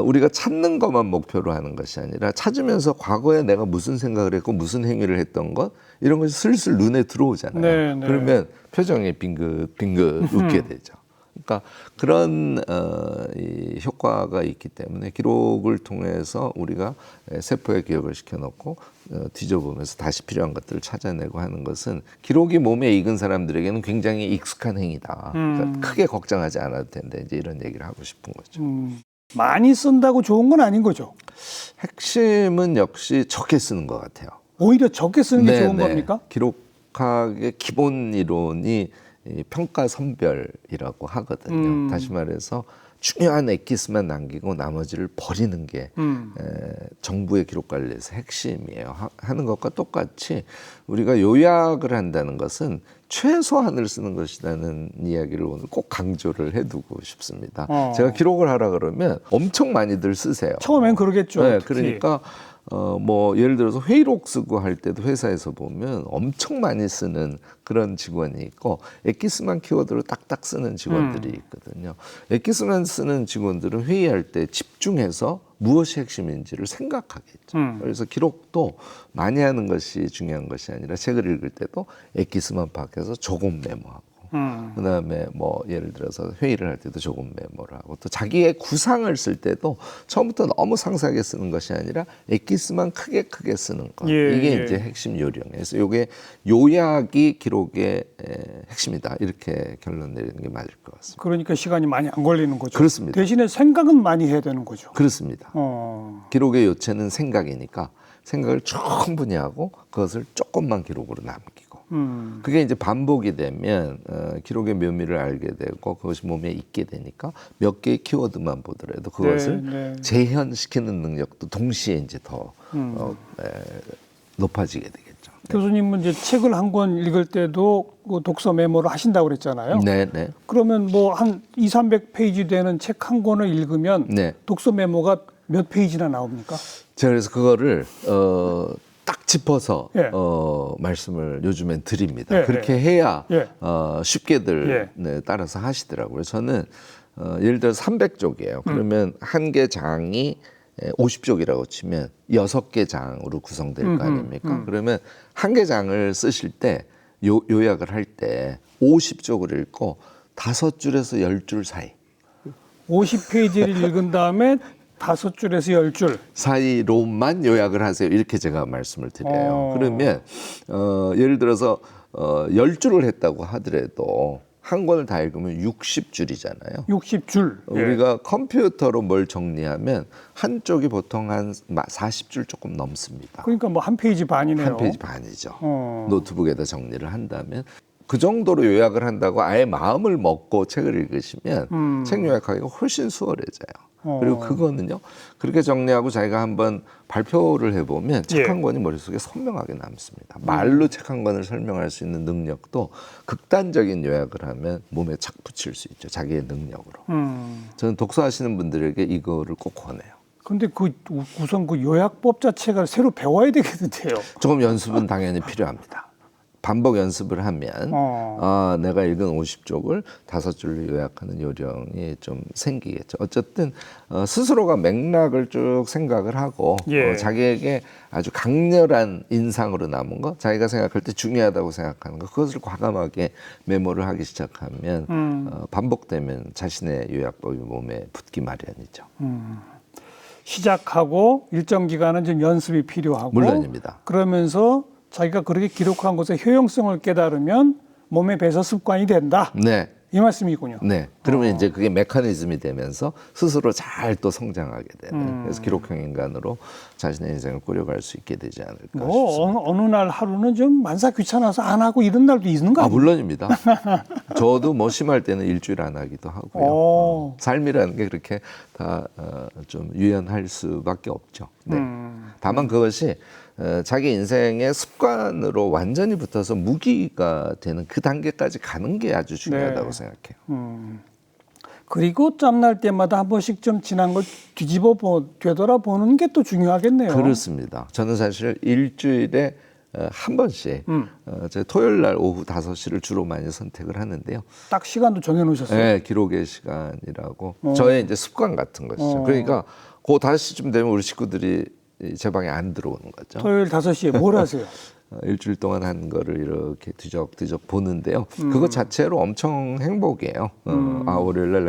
우리가 찾는 것만 목표로 하는 것이 아니라 찾으면서 과거에 내가 무슨 생각을 했고 무슨 행위를 했던 것 이런 것이 슬슬 눈에 들어오잖아요. 그러면 표정이 빙긋빙긋 웃게 되죠. 그러니까 그런 이 효과가 있기 때문에 기록을 통해서 우리가 세포에 기억을 시켜놓고 뒤져보면서 다시 필요한 것들을 찾아내고 하는 것은 기록이 몸에 익은 사람들에게는 굉장히 익숙한 행위다. 그러니까 크게 걱정하지 않아도 된다. 이제 이런 얘기를 하고 싶은 거죠. 많이 쓴다고 좋은 건 아닌 거죠? 핵심은 역시 적게 쓰는 것 같아요. 오히려 적게 쓰는 게 좋은 겁니까? 기록학의 기본 이론이 이 평가 선별이라고 하거든요. 다시 말해서 중요한 엑기스만 남기고 나머지를 버리는 게 정부의 기록 관리에서 핵심이에요. 하는 것과 똑같이 우리가 요약을 한다는 것은 최소한을 쓰는 것이라는 이야기를 오늘 꼭 강조를 해두고 싶습니다. 제가 기록을 하라 그러면 엄청 많이들 쓰세요. 처음엔 그러겠죠. 네, 특히. 그러니까 뭐 예를 들어서 회의록 쓰고 할 때도 회사에서 보면 엄청 많이 쓰는 그런 직원이 있고 엑기스만 키워드로 딱딱 쓰는 직원들이 있거든요. 엑기스만 쓰는 직원들은 회의할 때 집중해서 무엇이 핵심인지를 생각하겠죠. 그래서 기록도 많이 하는 것이 중요한 것이 아니라 책을 읽을 때도 엑기스만 파악해서 조금 메모하고 그다음에 뭐 예를 들어서 회의를 할 때도 조금 메모를 하고 또 자기의 구상을 쓸 때도 처음부터 너무 상세하게 쓰는 것이 아니라 엑기스만 크게 쓰는 것. 예, 이게 예. 이제 핵심 요령이에요. 그래서 이게 요약이 기록의 핵심이다. 이렇게 결론 내리는 게 맞을 것 같습니다. 그러니까 시간이 많이 안 걸리는 거죠. 그렇습니다. 대신에 생각은 많이 해야 되는 거죠. 그렇습니다. 어. 기록의 요체는 생각이니까 생각을 충분히 하고 그것을 조금만 기록으로 남기고 그게 이제 반복이 되면 기록의 묘미를 알게 되고 그것이 몸에 있게 되니까 몇 개의 키워드만 보더라도 그것을 네. 재현시키는 능력도 동시에 이제 더 높아지게 되겠죠. 교수님은 이제 책을 한 권 읽을 때도 그 독서 메모를 하신다고 그랬잖아요. 네, 네. 그러면 뭐 한 200~300페이지 되는 책 한 권을 읽으면 네. 독서 메모가 몇 페이지나 나옵니까? 제가 그래서 그거를 딱 짚어서 예. 말씀을 요즘엔 드립니다. 예, 그렇게 해야 예. 쉽게들 예. 네, 따라서 하시더라고요. 저는 예를 들어 300쪽이에요. 그러면 한 개 장이 50쪽이라고 치면 6개 장으로 구성될 거 아닙니까? 그러면 한 개 장을 쓰실 때 요약을 할 때 50쪽을 읽고 5줄에서 10줄 사이 50페이지를 읽은 다음에 5줄에서 10줄. 사이로만 요약을 하세요. 이렇게 제가 말씀을 드려요. 그러면 예를 들어서 10줄을 했다고 하더라도 한 권을 다 읽으면 60줄이잖아요. 60줄. 우리가 컴퓨터로 뭘 정리하면 한쪽이 보통 한 40줄 조금 넘습니다. 그러니까 뭐 한 페이지 반이네요. 한 페이지 반이죠. 노트북에다 정리를 한다면 그 정도로 요약을 한다고 아예 마음을 먹고 책을 읽으시면 책 요약하기가 훨씬 수월해져요. 그리고 그거는요, 그렇게 정리하고 자기가 한번 발표를 해보면 책 한 권이 머릿속에 선명하게 남습니다. 말로 책 한 권을 설명할 수 있는 능력도 극단적인 요약을 하면 몸에 착 붙일 수 있죠. 자기의 능력으로. 저는 독서하시는 분들에게 이거를 꼭 권해요. 근데 그 우선 그 요약법 자체가 새로 배워야 되겠는데요. 조금 연습은 당연히 필요합니다. 반복 연습을 하면 내가 읽은 50쪽을 5줄로 요약하는 요령이 좀 생기겠죠. 어쨌든 스스로가 맥락을 쭉 생각을 하고 자기에게 아주 강렬한 인상으로 남은 거, 자기가 생각할 때 중요하다고 생각하는 거, 그것을 과감하게 메모를 하기 시작하면 반복되면 자신의 요약법이 몸에 붙기 마련이죠. 시작하고 일정 기간은 좀 연습이 필요하고 물론입니다. 그러면서 자기가 그렇게 기록한 것의 효용성을 깨달으면 몸에 배서 습관이 된다. 네. 이 말씀이군요. 네. 그러면 이제 그게 메커니즘이 되면서 스스로 잘 또 성장하게 되는. 그래서 기록형 인간으로 자신의 인생을 꾸려갈 수 있게 되지 않을까 싶습니다. 어느 날 하루는 좀 만사 귀찮아서 안 하고 이런 날도 있는 거 아니에요? 물론입니다. 저도 뭐 심할 때는 일주일 안 하기도 하고요. 삶이라는 게 그렇게 다 좀 유연할 수밖에 없죠. 네. 다만 그것이 자기 인생의 습관으로 완전히 붙어서 무기가 되는 그 단계까지 가는 게 아주 중요하다고 생각해요. 그리고 짬날 때마다 한 번씩 좀 지난 걸 되돌아보는 게 또 중요하겠네요. 그렇습니다. 저는 사실 일주일에 한 번씩 제가 토요일 날 오후 5시를 주로 많이 선택을 하는데요. 딱 시간도 정해놓으셨어요? 네, 기록의 시간이라고 저의 이제 습관 같은 것이죠. 그러니까 그 5시쯤 되면 우리 식구들이 제 방에 안 들어오는 거죠. 토요일 5시에 뭘 하세요? 일주일 동안 한 거를 이렇게 뒤적뒤적 보는데요. 그것 자체로 엄청 행복이에요. 월요일날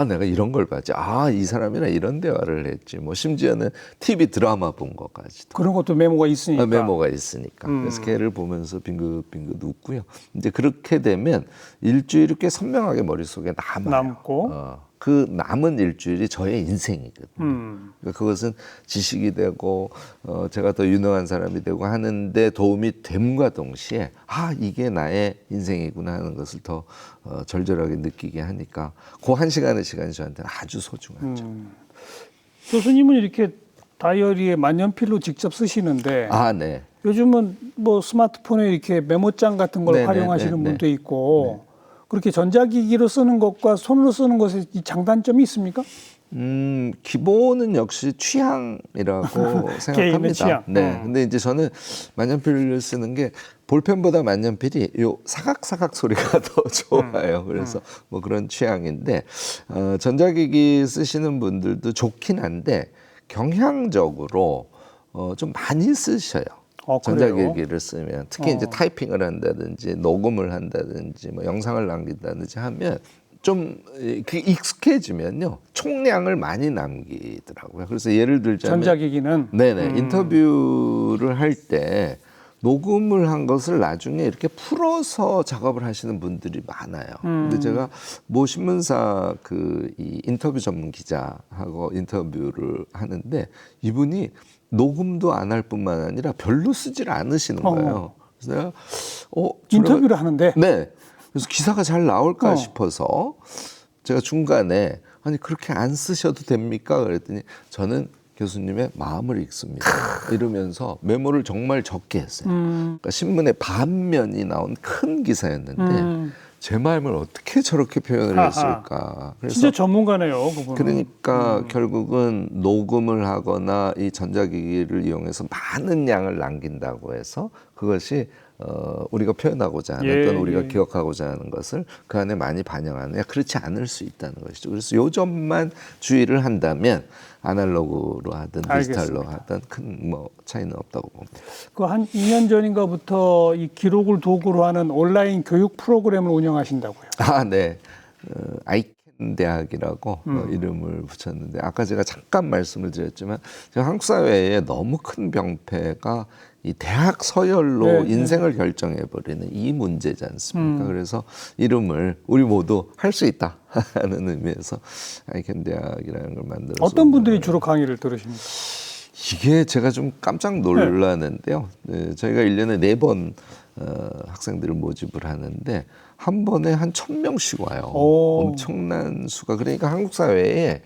내가 이런 걸 봤지. 이 사람이랑 이런 대화를 했지. 뭐 심지어는 TV 드라마 본 것까지도. 그런 것도 메모가 있으니까. 메모가 있으니까. 그래서 걔를 보면서 빙긋빙긋 웃고요. 이제 그렇게 되면 일주일이 꽤 선명하게 머릿속에 남아요. 남고. 그 남은 일주일이 저의 인생이거든요. 그러니까 그것은 지식이 되고 제가 더 유능한 사람이 되고 하는데 도움이 됨과 동시에 이게 나의 인생이구나 하는 것을 더 절절하게 느끼게 하니까 그 한 시간의 시간이 저한테는 아주 소중하죠. 교수님은 이렇게 다이어리에 만년필로 직접 쓰시는데 네. 요즘은 뭐 스마트폰에 이렇게 메모장 같은 걸 활용하시는 분도 있고 그렇게 전자기기로 쓰는 것과 손으로 쓰는 것에 이 장단점이 있습니까? 기본은 역시 취향이라고 생각합니다. 취향. 네. 근데 이제 저는 만년필을 쓰는 게 볼펜보다 만년필이 요 사각사각 소리가 더 좋아요. 그래서 뭐 그런 취향인데 전자기기 쓰시는 분들도 좋긴 한데 경향적으로 좀 많이 쓰셔요. 전자기기를 쓰면 특히 이제 타이핑을 한다든지 녹음을 한다든지 뭐 영상을 남긴다든지 하면 좀 익숙해지면요 총량을 많이 남기더라고요. 그래서 예를 들자면 전자기기는 인터뷰를 할 때 녹음을 한 것을 나중에 이렇게 풀어서 작업을 하시는 분들이 많아요. 근데 제가 모 신문사 이 인터뷰 전문 기자하고 인터뷰를 하는데 이분이 녹음도 안 할 뿐만 아니라 별로 쓰질 않으시는 거예요. 그래서 내가 인터뷰를 하는데 그래서 기사가 잘 나올까 싶어서 제가 중간에 아니 그렇게 안 쓰셔도 됩니까? 그랬더니 저는 교수님의 마음을 읽습니다. 이러면서 메모를 정말 적게 했어요. 그러니까 신문에 반면이 나온 큰 기사였는데 제 마음을 어떻게 저렇게 표현을 했을까. 그래서 진짜 전문가네요. 그분은. 그러니까 결국은 녹음을 하거나 이 전자기기를 이용해서 많은 양을 남긴다고 해서 그것이 우리가 표현하고자 하는 또는 우리가 기억하고자 하는 것을 그 안에 많이 반영하느냐 그렇지 않을 수 있다는 것이죠. 그래서 요 점만 주의를 한다면 아날로그로 하든 디지털로 하든 큰 뭐 차이는 없다고 봅니다. 그 한 2년 전인가부터 이 기록을 도구로 하는 온라인 교육 프로그램을 운영하신다고요. 네. 아이켄 대학이라고 이름을 붙였는데 아까 제가 잠깐 말씀을 드렸지만 한국 사회에 너무 큰 병폐가 이 대학 서열로 인생을 결정해버리는 이 문제지 않습니까? 그래서 이름을 우리 모두 할 수 있다 하는 의미에서 아이켄 대학이라는 걸 만들어서 어떤 분들이 주로 강의를 들으십니까? 이게 제가 좀 깜짝 놀랐는데요. 저희가 1년에 4번 학생들을 모집을 하는데 한 번에 한 1000명씩 와요. 엄청난 수가. 그러니까 한국 사회에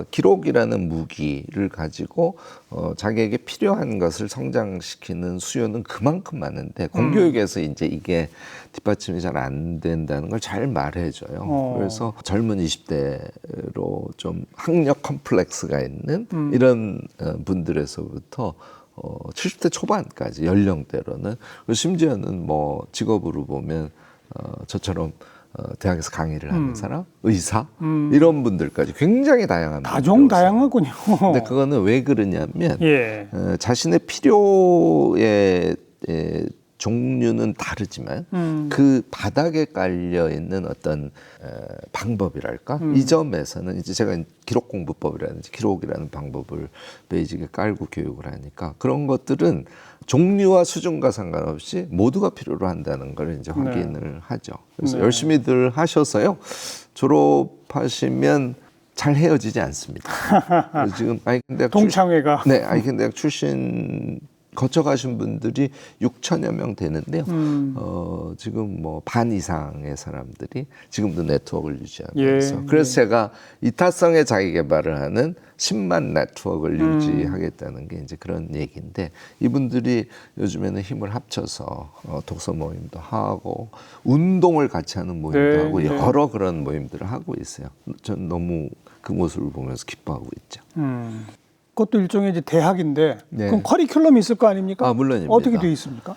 기록이라는 무기를 가지고 자기에게 필요한 것을 성장시키는 수요는 그만큼 많은데 공교육에서 이제 이게 뒷받침이 잘 안 된다는 걸 잘 말해줘요. 그래서 젊은 20대로 좀 학력 컴플렉스가 있는 이런 분들에서부터 70대 초반까지 연령대로는 심지어는 뭐 직업으로 보면 저처럼 대학에서 강의를 하는 사람, 의사 이런 분들까지 굉장히 다양한 다종다양하군요. 근데 그거는 왜 그러냐면 자신의 필요의 종류는 다르지만 그 바닥에 깔려 있는 어떤 방법이랄까 이 점에서는 이제 제가 기록 공부법이라든지 기록이라는 방법을 베이직에 깔고 교육을 하니까 그런 것들은 종류와 수준과 상관없이 모두가 필요로 한다는 걸 이제 확인을 하죠. 그래서 열심히들 하셔서요 졸업하시면 잘 헤어지지 않습니다. 그래서 지금 아이켄 대학 동창회가 아이켄 대학 출신 거쳐가신 분들이 6천여 명 되는데요. 지금 뭐 반 이상의 사람들이 지금도 네트워크를 유지하고 있어요. 그래서 제가 이타성의 자기 개발을 하는 10만 네트워크를 유지하겠다는 게 이제 그런 얘기인데 이분들이 요즘에는 힘을 합쳐서 독서 모임도 하고 운동을 같이 하는 모임도 하고 여러 그런 모임들을 하고 있어요. 전 너무 그 모습을 보면서 기뻐하고 있죠. 그것도 일종의 이제 대학인데 그럼 커리큘럼이 있을 거 아닙니까? 물론입니다. 어떻게 되어 있습니까?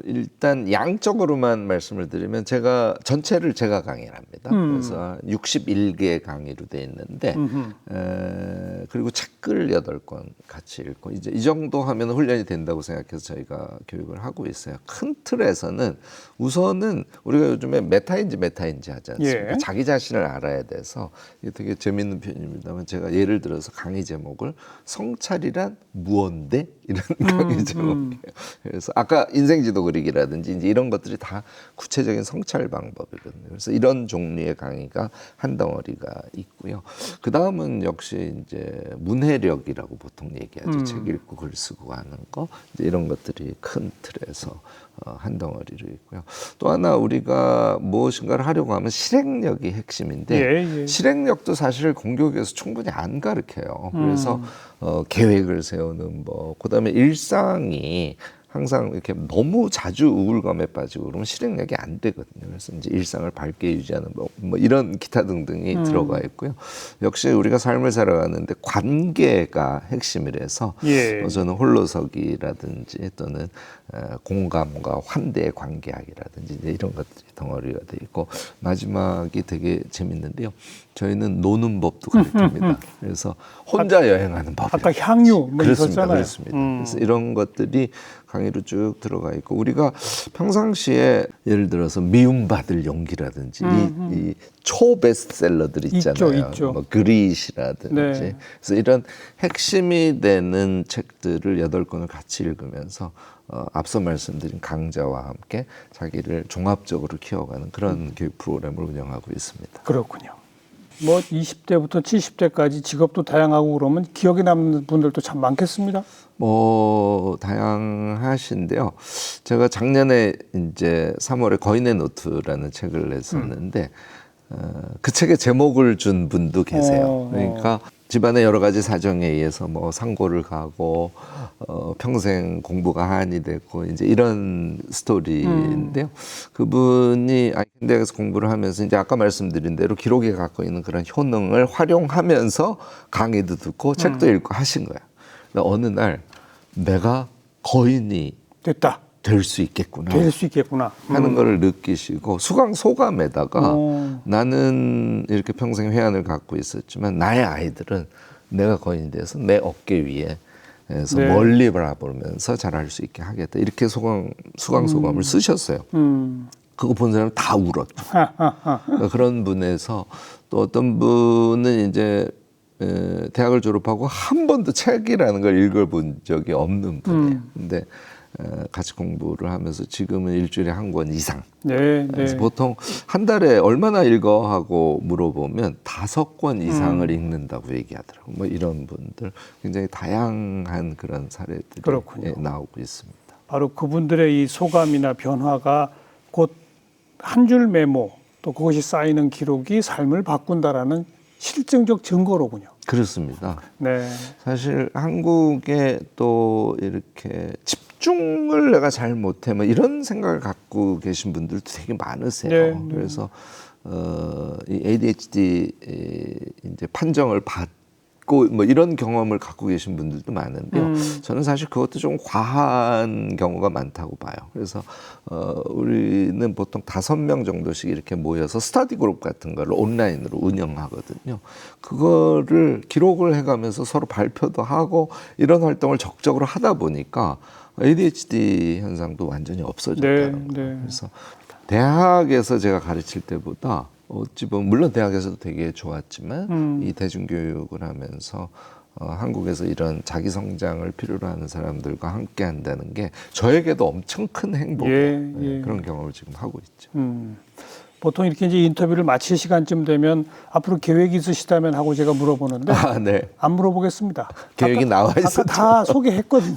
일단 양적으로만 말씀을 드리면 제가 전체를 제가 강의를 합니다. 그래서 61개 강의로 되어 있는데 그리고 책을 8권 같이 읽고 이제 이 정도 하면 훈련이 된다고 생각해서 저희가 교육을 하고 있어요. 큰 틀에서는 우선은 우리가 요즘에 메타인지 하지 않습니까? 자기 자신을 알아야 돼서 이게 되게 재밌는 표현입니다만 제가 예를 들어서 강의 제목을 성찰이란 무언데? 이런 강의 제목이에요. 그래서 아까 인생지도 그리기라든지 이제 이런 것들이 다 구체적인 성찰 방법이거든요. 그래서 이런 종류의 강의가 한 덩어리가 있고요. 그 다음은 역시 이제 문해력이라고 보통 얘기하죠. 책 읽고 글 쓰고 하는 거 이제 이런 것들이 큰 틀에서 한 덩어리로 있고요. 또 하나 우리가 무엇인가를 하려고 하면 실행력이 핵심인데 실행력도 사실 공교육에서 충분히 안 가르쳐요. 그래서 계획을 세우는 법, 그다음에 일상이 항상 이렇게 너무 자주 우울감에 빠지고 그러면 실행력이 안 되거든요. 그래서 이제 일상을 밝게 유지하는 법, 뭐 이런 기타 등등이 들어가 있고요. 역시 우리가 삶을 살아가는데 관계가 핵심이라서 저는 홀로서기라든지 또는 공감과 환대의 관계학이라든지 이제 이런 것들이 덩어리가 돼 있고 마지막이 되게 재밌는데요. 저희는 노는 법도 가르칩니다. 그래서 혼자 여행하는 법. 아까 향유 뭐 그렇습니다. 있었잖아요. 그렇습니다. 그래서 이런 것들이 강의로 쭉 들어가 있고 우리가 평상시에 예를 들어서 미움받을 용기라든지 이 초베스트셀러들 있잖아요. 있죠. 뭐 그릿이라든지 그래서 이런 핵심이 되는 책들을 8권을 같이 읽으면서 앞서 말씀드린 강좌와 함께 자기를 종합적으로 키워가는 그런 교육 프로그램을 운영하고 있습니다. 그렇군요. 뭐 20대부터 70대까지 직업도 다양하고 그러면 기억에 남는 분들도 참 많겠습니다. 뭐 다양하신데요. 제가 작년에 이제 3월에 거인의 노트라는 책을 냈었는데 그 책의 제목을 준 분도 계세요. 그러니까 집안의 여러 가지 사정에 의해서 뭐 상고를 가고 평생 공부가 한이 됐고 이제 이런 스토리인데요. 그분이 대학에서 공부를 하면서 이제 아까 말씀드린 대로 기록에 갖고 있는 그런 효능을 활용하면서 강의도 듣고 책도 읽고 하신 거야. 어느 날 내가 거인이 됐다. 될 수 있겠구나. 될 수 있겠구나. 하는 거를 느끼시고 소감에다가 나는 이렇게 평생 회한을 갖고 있었지만 나의 아이들은 내가 거인이 돼서 내 어깨 위에 에서 멀리 바라보면서 잘할 수 있게 하겠다. 이렇게 소감을 쓰셨어요. 그거 본 사람은 다 울었죠. 그러니까 그런 분에서 또 어떤 분은 이제 대학을 졸업하고 한 번도 책이라는 걸 읽어본 적이 없는 분이에요. 근데 같이 공부를 하면서 지금은 일주일에 한 권 이상. 그래서 보통 한 달에 얼마나 읽어 하고 물어보면 5권 이상을 읽는다고 얘기하더라고요. 뭐 이런 분들 굉장히 다양한 그런 사례들이 나오고 있습니다. 바로 그분들의 이 소감이나 변화가 곧 한 줄 메모 또 그것이 쌓이는 기록이 삶을 바꾼다라는 실증적 증거로군요. 그렇습니다. 네. 사실 한국에 또 이렇게 집중을 내가 잘 못해 뭐 이런 생각을 갖고 계신 분들도 되게 많으세요. 그래서 이 ADHD 이제 판정을 받고 뭐 이런 경험을 갖고 계신 분들도 많은데요. 저는 사실 그것도 좀 과한 경우가 많다고 봐요. 그래서 우리는 보통 5명 정도씩 이렇게 모여서 스터디 그룹 같은 거를 온라인으로 운영하거든요. 그거를 기록을 해가면서 서로 발표도 하고 이런 활동을 적극적으로 하다 보니까 ADHD 현상도 완전히 없어졌다는 거예요. 그래서 대학에서 제가 가르칠 때보다 어찌 보면 물론 대학에서도 되게 좋았지만 이 대중교육을 하면서 한국에서 이런 자기 성장을 필요로 하는 사람들과 함께 한다는 게 저에게도 엄청 큰 행복 그런 경험을 지금 하고 있죠. 보통 이렇게 이제 인터뷰를 마칠 시간쯤 되면 앞으로 계획이 있으시다면 하고 제가 물어보는데 안 물어보겠습니다. 계획이 나와 있었죠. 아까 다 소개했거든요.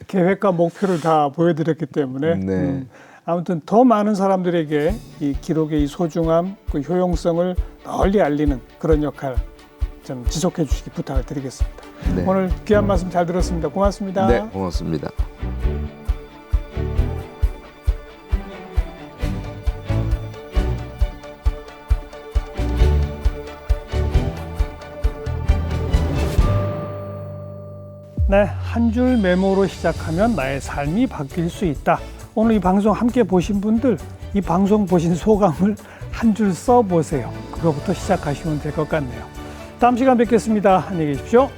계획과 목표를 다 보여드렸기 때문에 아무튼 더 많은 사람들에게 이 기록의 이 소중함, 그 효용성을 널리 알리는 그런 역할 좀 지속해 주시기 부탁을 드리겠습니다. 오늘 귀한 말씀 잘 들었습니다. 고맙습니다. 네, 고맙습니다. 네, 한 줄 메모로 시작하면 나의 삶이 바뀔 수 있다. 오늘 이 방송 함께 보신 분들, 이 방송 보신 소감을 한 줄 써보세요. 그거부터 시작하시면 될 것 같네요. 다음 시간 뵙겠습니다. 안녕히 계십시오.